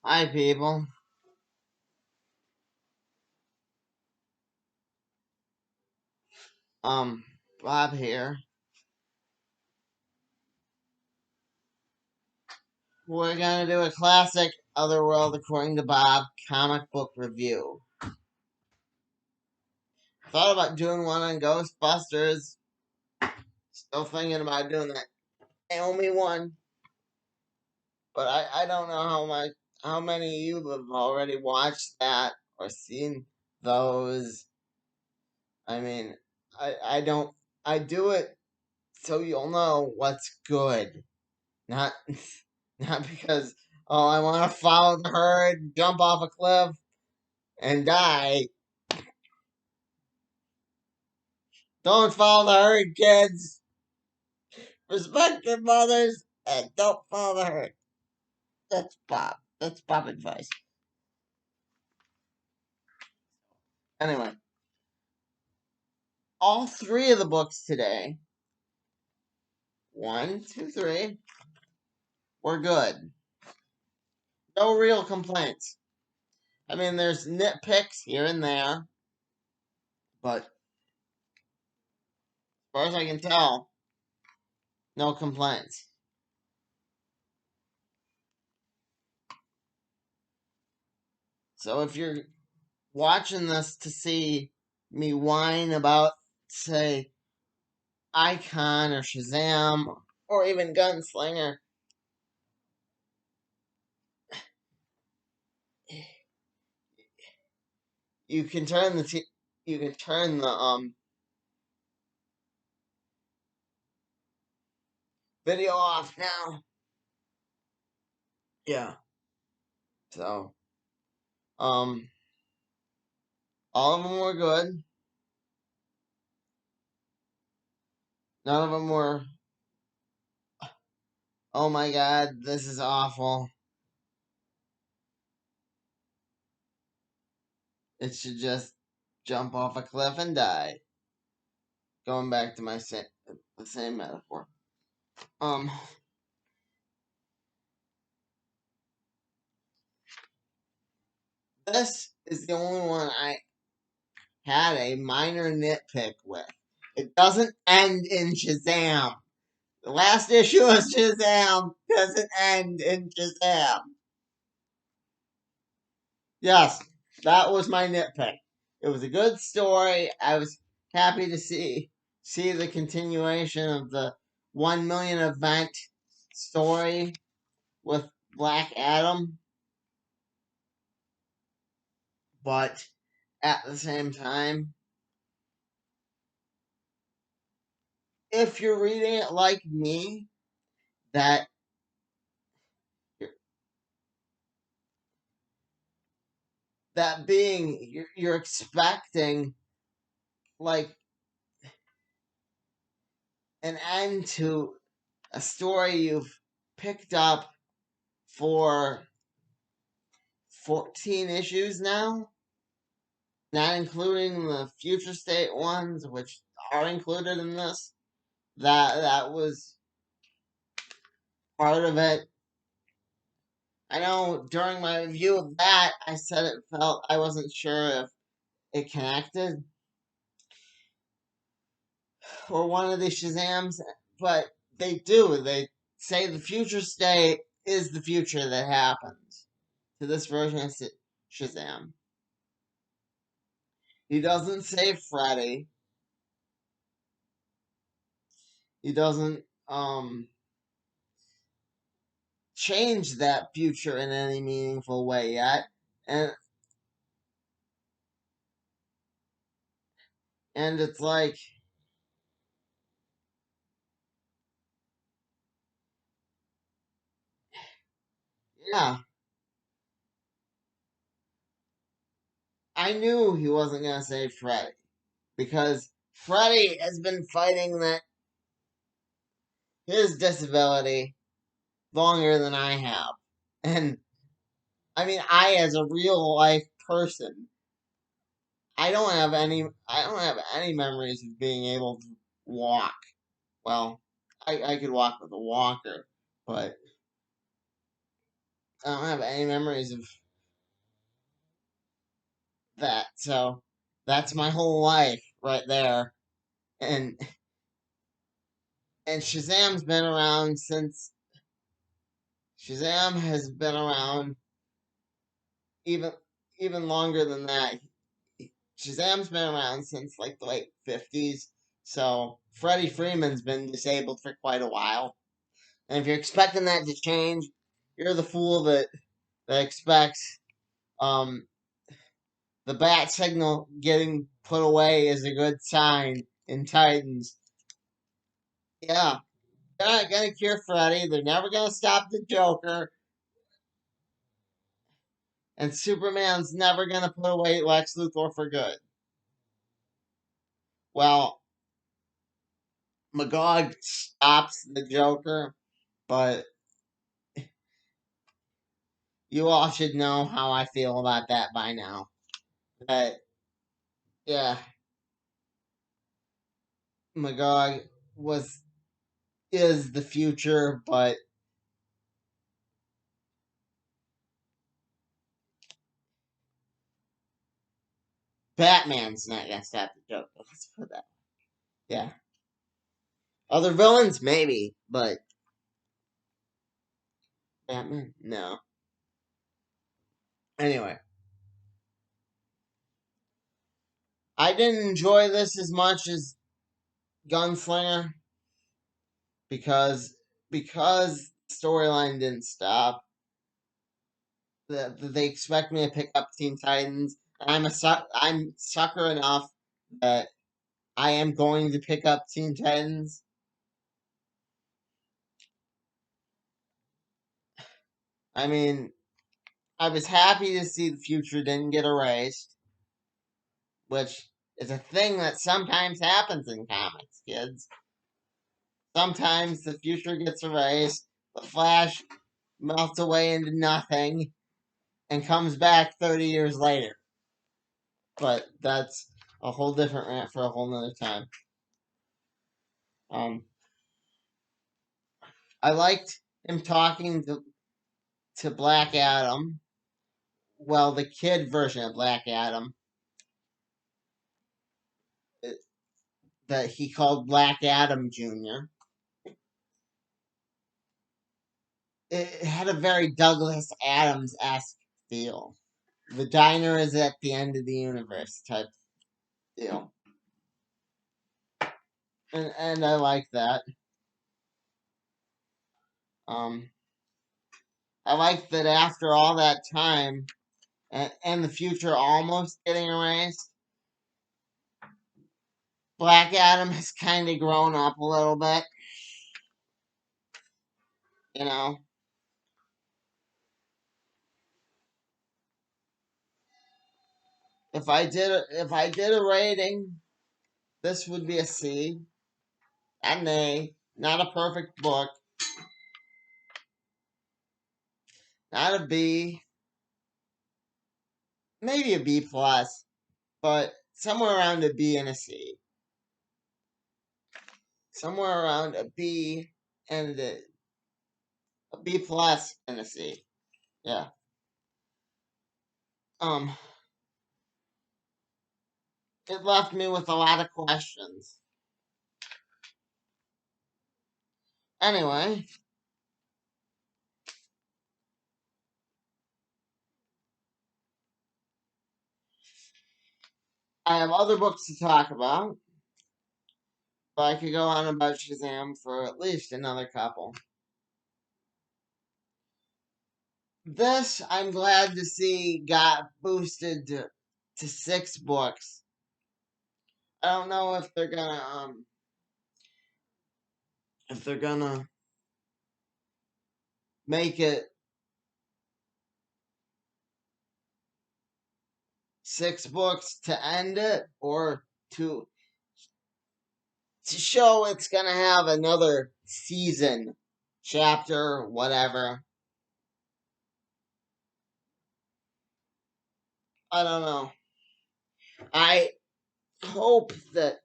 Hi, people. Bob here. We're gonna do a classic Otherworld According to Bob comic book review. Thought about doing one on Ghostbusters. Still thinking about doing that Naomi one, but I don't know how many of you have already watched that or seen those. I mean, I don't I do it so you'll know what's good. Not not because I want to follow the herd, jump off a cliff, and die. Don't follow the herd, kids. Respect your mothers and don't follow the herd. That's Bob. That's Bob advice. Anyway, all three of the books today, one, two, three, were good. No real complaints. I mean, there's nitpicks here and there, but as far as I can tell, no complaints. So if you're watching this to see me whine about, say, Icon or Shazam or even Gunslinger, you can turn the video off now. Yeah. So um all of them were good. None of them were, oh my god, this is awful. It should just jump off a cliff and die. Going back to the same metaphor. Um this is the only one I had a minor nitpick with. It doesn't end in Shazam. The last issue of Shazam doesn't end in Shazam. Yes, that was my nitpick. It was a good story. I was happy to see the continuation of the 1 million event story with Black Adam, but at the same time, if you're reading it like me, that being you're expecting like an end to a story you've picked up for 14 issues now, not including the future state ones, which are included in this. That was part of it. I know during my review of that, I said it felt I wasn't sure if it connected or one of the Shazams, but they do. They say the future state is the future that happens to this version of Shazam. He doesn't say Freddy. He doesn't change that future in any meaningful way yet. And it's like, yeah, I knew he wasn't gonna say Freddy because Freddy has been fighting that his disability longer than I have. And I mean, I as a real life person, I don't have any memories of being able to walk. Well, I could walk with a walker, but I don't have any memories of that. So that's my whole life right there. And Shazam's been around since Shazam has been around even even longer than that. Shazam's been around since like the late 50s. So Freddie Freeman's been disabled for quite a while. And if you're expecting that to change, you're the fool that expects um, the bat signal getting put away is a good sign in Titans. Yeah, they're not gonna cure Freddy. They're never gonna stop the Joker. And Superman's never gonna put away Lex Luthor for good. Well, Magog stops the Joker, but you all should know how I feel about that by now. But yeah, Magog was is the future, but Batman's not gonna stop the Joker. Let's put that. Yeah, other villains maybe, but Batman no. Anyway, I didn't enjoy this as much as Gunslinger because the storyline didn't stop. They expect me to pick up Teen Titans. I'm sucker enough that I am going to pick up Teen Titans. I mean, I was happy to see the future didn't get erased, which is a thing that sometimes happens in comics, kids. Sometimes the future gets erased, the Flash melts away into nothing, and comes back 30 years later. But that's a whole different rant for a whole nother time. Um, I liked him talking to Black Adam. Well, the kid version of Black Adam that he called Black Adam Jr. It had a very Douglas Adams esque feel. The diner is at the end of the universe type deal. And I like that. Um, I like that after all that time and the future almost getting erased, Black Adam has kind of grown up a little bit. You know, if I did a rating, this would be a C, an A, not a perfect book, not a B, maybe a B plus, but somewhere around a B and a C, somewhere around a B and a B plus and a C. Yeah. Um, it left me with a lot of questions. Anyway, I have other books to talk about, but I could go on about Shazam for at least another couple. This, I'm glad to see, got boosted to 6 books. I don't know if they're gonna make it 6 books to end it or to show it's gonna have another season, chapter, whatever. I don't know. I hope that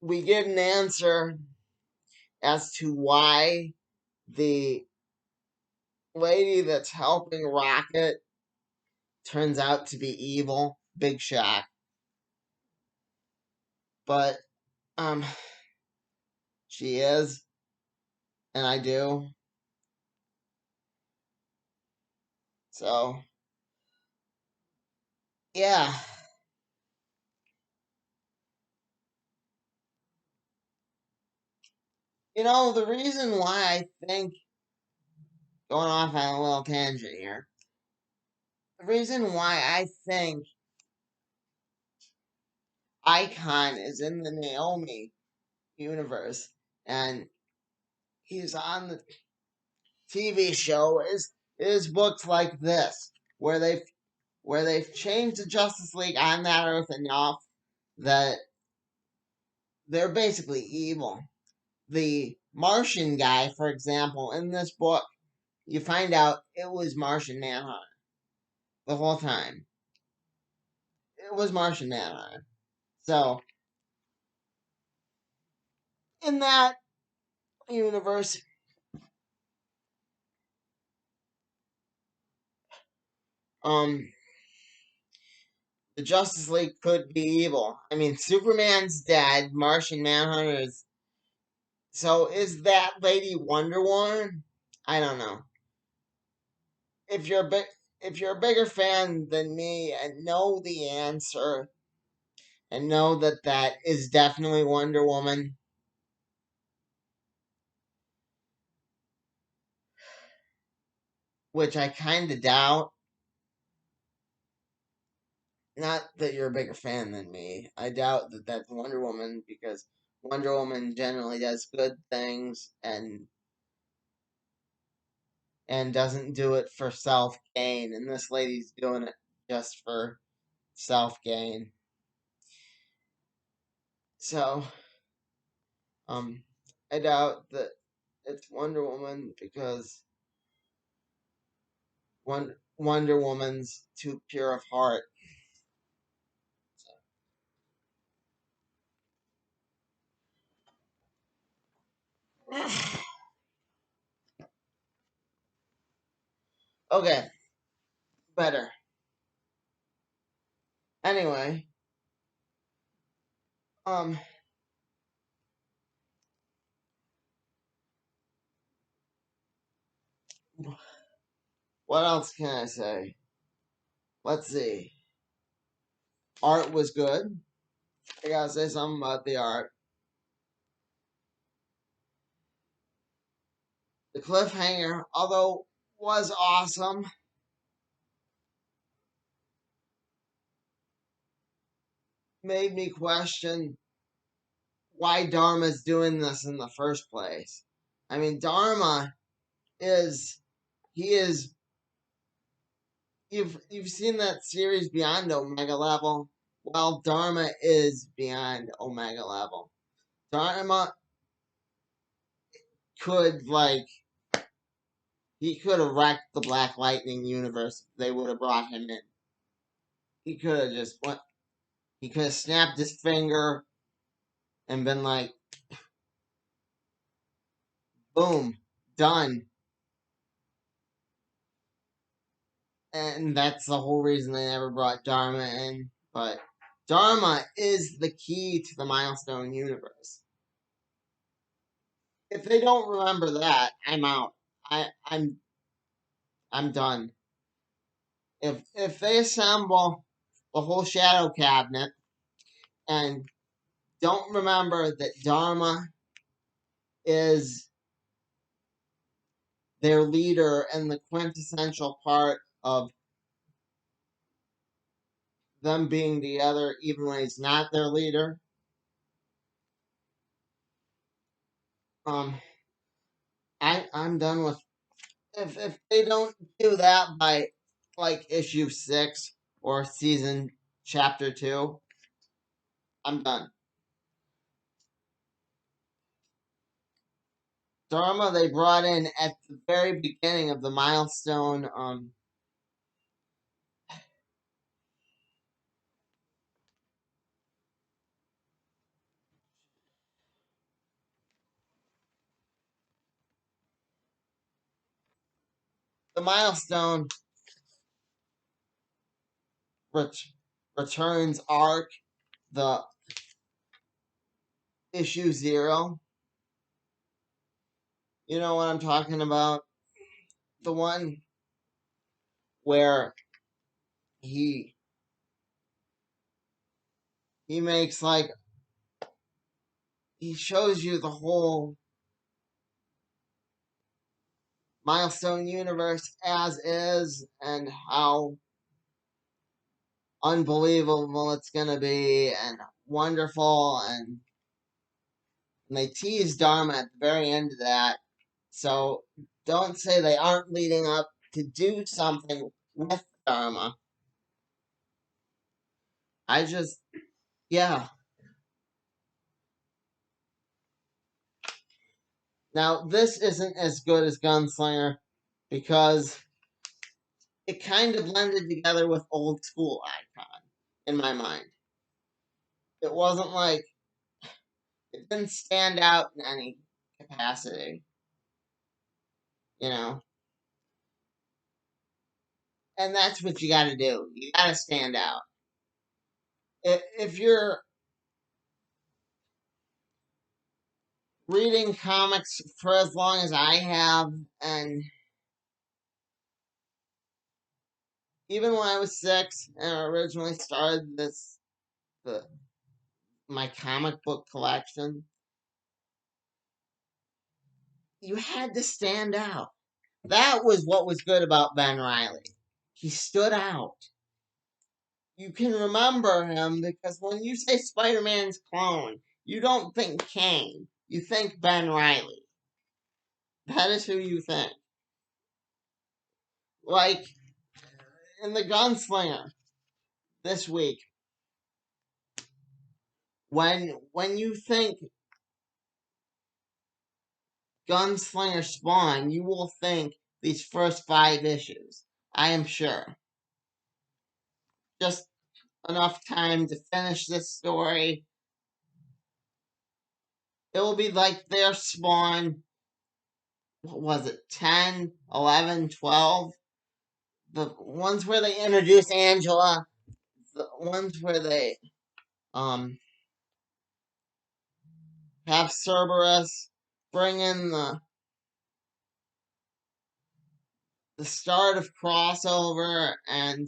we get an answer as to why the lady that's helping Rocket turns out to be evil. Big shock. But um she is, and I do. So yeah. The reason why I think, going off on a little tangent here, the reason why I think Icon is in the Naomi universe and he's on the TV show is books like this, where they've changed the Justice League on that Earth enough that they're basically evil. The Martian guy, for example, in this book, you find out it was Martian Manhunter the whole time. It was Martian Manhunter. So, in that universe, um, the Justice League could be evil. I mean, Superman's dead. Martian Manhunter is. So, is that Lady Wonder Woman? I don't know. If you're a big, if you're a bigger fan than me and know the answer and know that that is definitely Wonder Woman, which I kind of doubt. Not that you're a bigger fan than me. I doubt that that's Wonder Woman because Wonder Woman generally does good things and doesn't do it for self gain, and this lady's doing it just for self gain. So, um, I doubt that it's Wonder Woman because Wonder Woman's too pure of heart. Okay, better. Anyway, um, what else can I say? Let's see. Art was good. I gotta say something about the art. The cliffhanger, although was awesome, made me question why Dharma's doing this in the first place. I mean, Dharma is he is you've seen that series Beyond Omega Level. Well, Dharma is beyond Omega Level. Dharma could he could have wrecked the Black Lightning universe if they would have brought him in. He could have just went. He could have snapped his finger and been like, "Boom, done." And that's the whole reason they never brought Dharma in. But Dharma is the key to the Milestone universe. If they don't remember that, I'm out. I'm done. If they assemble the whole Shadow Cabinet and don't remember that Dharma is their leader and the quintessential part of them being together, even when he's not their leader, um, I'm done with. If they don't do that by like issue 6 or season chapter 2, I'm done. Dharma they brought in at the very beginning of the Milestone the milestone returns arc, the issue 0. You know what I'm talking about? The one where he makes like he shows you the whole milestone universe as is and how unbelievable it's gonna be and wonderful, and they tease Dharma at the very end of that. So don't say they aren't leading up to do something with Dharma. I just, yeah. Now, this isn't as good as Gunslinger because it kind of blended together with old school Icon in my mind. It wasn't like, it didn't stand out in any capacity, you know? And that's what you gotta do. You gotta stand out. If you're reading comics for as long as I have, and even when I was 6 and I originally started my comic book collection, you had to stand out. That was what was good about Ben Reilly. He stood out. You can remember him because when you say Spider-Man's clone, you don't think Kane. You think Ben Reilly. That is who you think. Like in the Gunslinger this week, when you think Gunslinger Spawn, you will think these first 5 issues. I am sure. Just enough time to finish this story. It will be like their Spawn, what was it, 10, 11, 12? The ones where they introduce Angela, the ones where they have Cerberus, bring in the start of crossover, and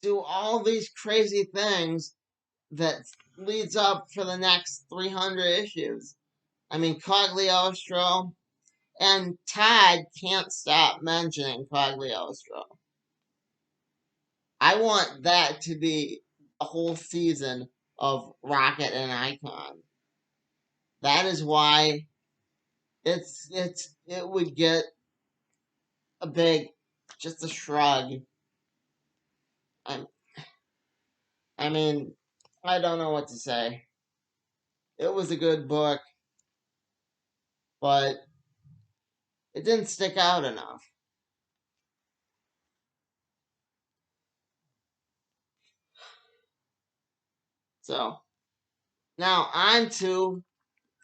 do all these crazy things that leads up for the next 300 issues. I mean, Cogliostro, and Todd can't stop mentioning Cogliostro. I want that to be a whole season of Rocket and Icon. That is why it would get a big, just a shrug. I I mean, I don't know what to say. It was a good book, but it didn't stick out enough. So now on to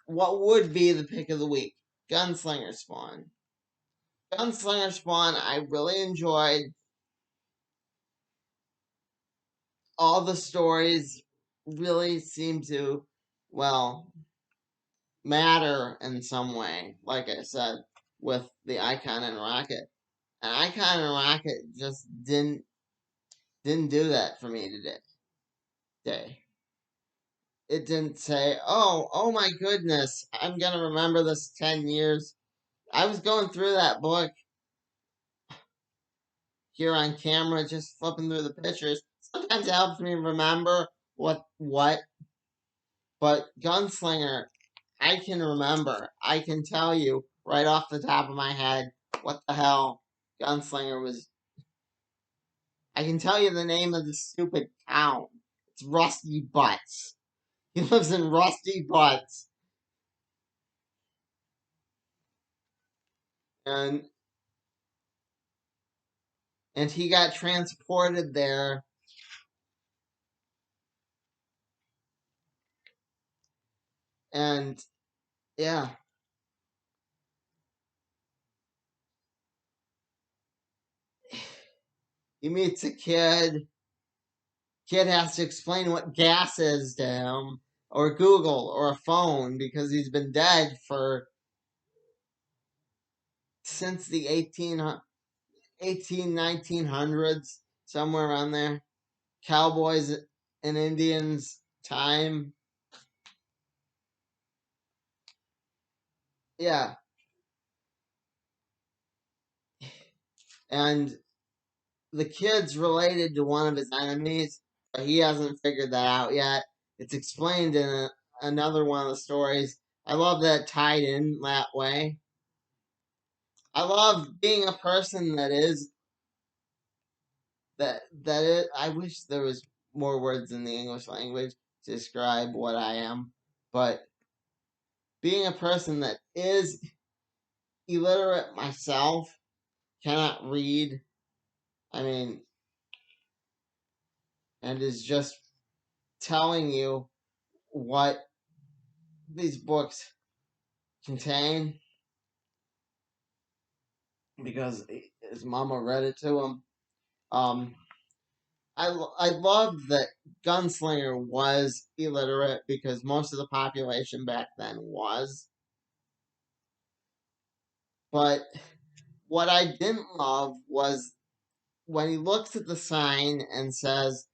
what would be the pick of the week: Gunslinger Spawn. Gunslinger Spawn, I really enjoyed. All the stories really seem to, well, matter in some way. Like I said, with the Icon and Rocket. And Icon and Rocket just didn't do that for me today. It didn't say, oh my goodness, I'm gonna remember this 10 years. I was going through that book here on camera, just flipping through the pictures. Sometimes it helps me remember what, but Gunslinger, I can remember. I can tell you right off the top of my head what the hell Gunslinger was. I can tell you the name of the stupid town. It's Rusty Butts. He lives in Rusty Butts. And he got transported there. And yeah. he meets a kid. Kid has to explain what gas is to him, or Google, or a phone, because he's been dead for since the 1900s, somewhere around there. Cowboys and Indians time. Yeah. And the kid's related to one of his enemies, but he hasn't figured that out yet. It's explained in another one of the stories. I love that tied in that way. I love being a person that is that it. I wish there was more words in the English language to describe what I am, but being a person that is illiterate myself, cannot read, I mean, and is just telling you what these books contain because his mama read it to him. Um, I love that Gunslinger was illiterate because most of the population back then was. But what I didn't love was when he looks at the sign and says,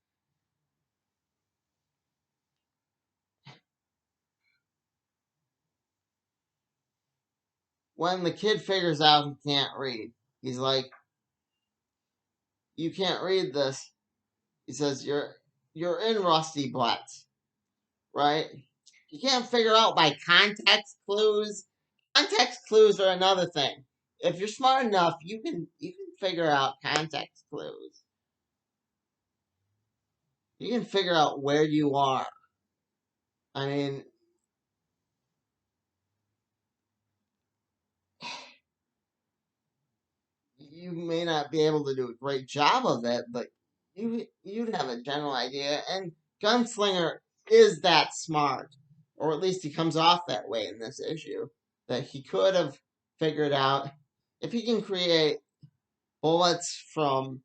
when the kid figures out he can't read, he's like, "You can't read this." He says, "You're in Rusty Butts, right? You can't figure out by context clues. Context clues are another thing. If you're smart enough, you can figure out context clues. You can figure out where you are. I mean, you may not be able to do a great job of it, but you'd have a general idea. And Gunslinger is that smart, or at least he comes off that way in this issue, that he could have figured out if he can create bullets from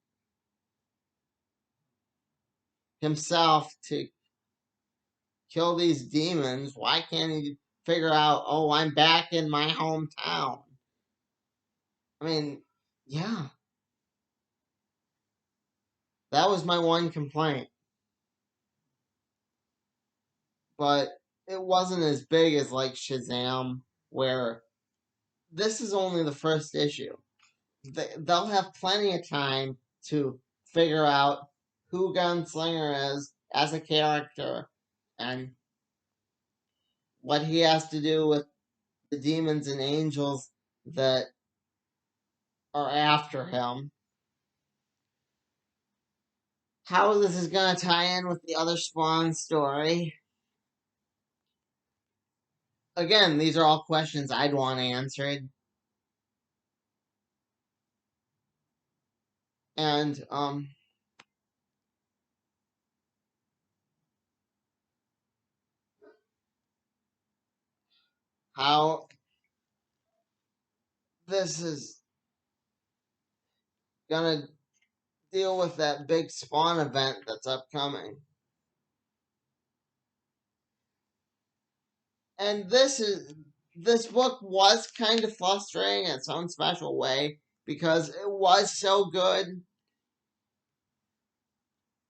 himself to kill these demons. Why can't he figure out, oh, I'm back in my hometown? I mean, yeah, that was my one complaint. But it wasn't as big as like Shazam, where this is only the first issue. They'll have plenty of time to figure out who Gunslinger is as a character and what he has to do with the demons and angels that are after him. How this is going to tie in with the other Spawn story. Again, these are all questions I'd want answered. And, how this is going to deal with that big Spawn event that's upcoming. And this book was kind of frustrating in its own special way because it was so good.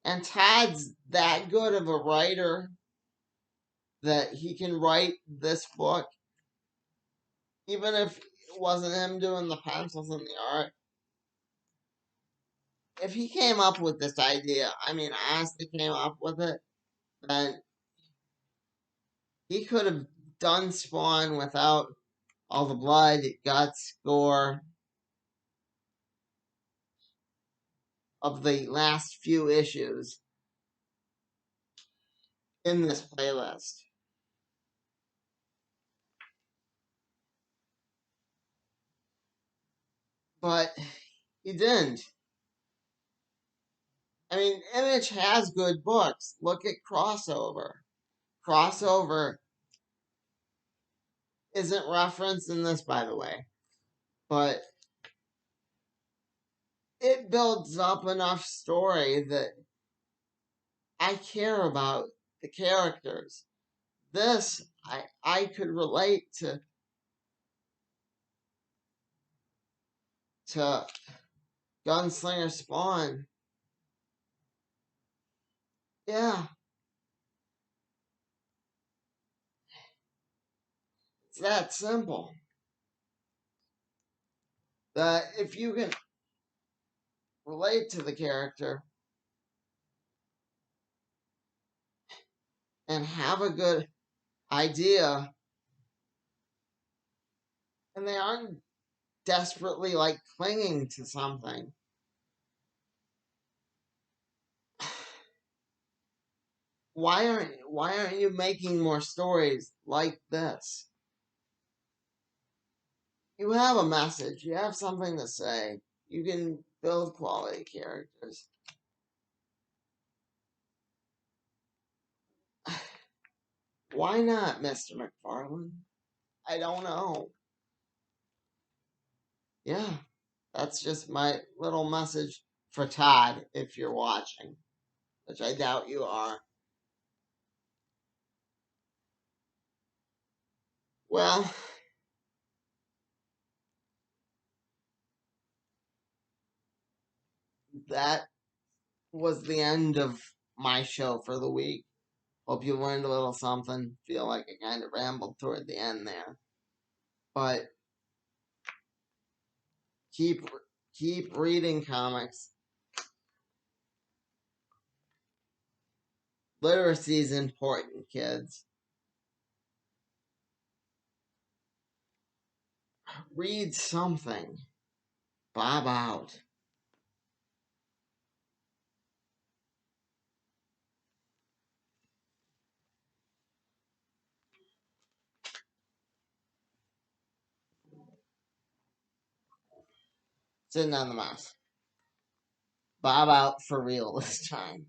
And Todd's that good of a writer that he can write this book, even if it wasn't him doing the pencils and the art. If he came up with this idea, I mean, honestly came up with it, then he could have done Spawn without all the blood, guts, gore of the last few issues in this playlist. But he didn't. I mean, Image has good books. Look at Crossover. Crossover isn't referenced in this, by the way, but it builds up enough story that I care about the characters. This, I could relate to Gunslinger Spawn. Yeah, it's that simple. That if you can relate to the character and have a good idea, and they aren't desperately like clinging to something. Why aren't you making more stories like this? You have a message, you have something to say. You can build quality characters. Why not, Mr. McFarlane? I don't know. Yeah, that's just my little message for Todd if you're watching, which I doubt you are. Well, that was the end of my show for the week. Hope you learned a little something. Feel like I kind of rambled toward the end there. But keep keep reading comics. Literacy is important, kids. Read something. Bob out. Sitting on the mouse. Bob out for real this time.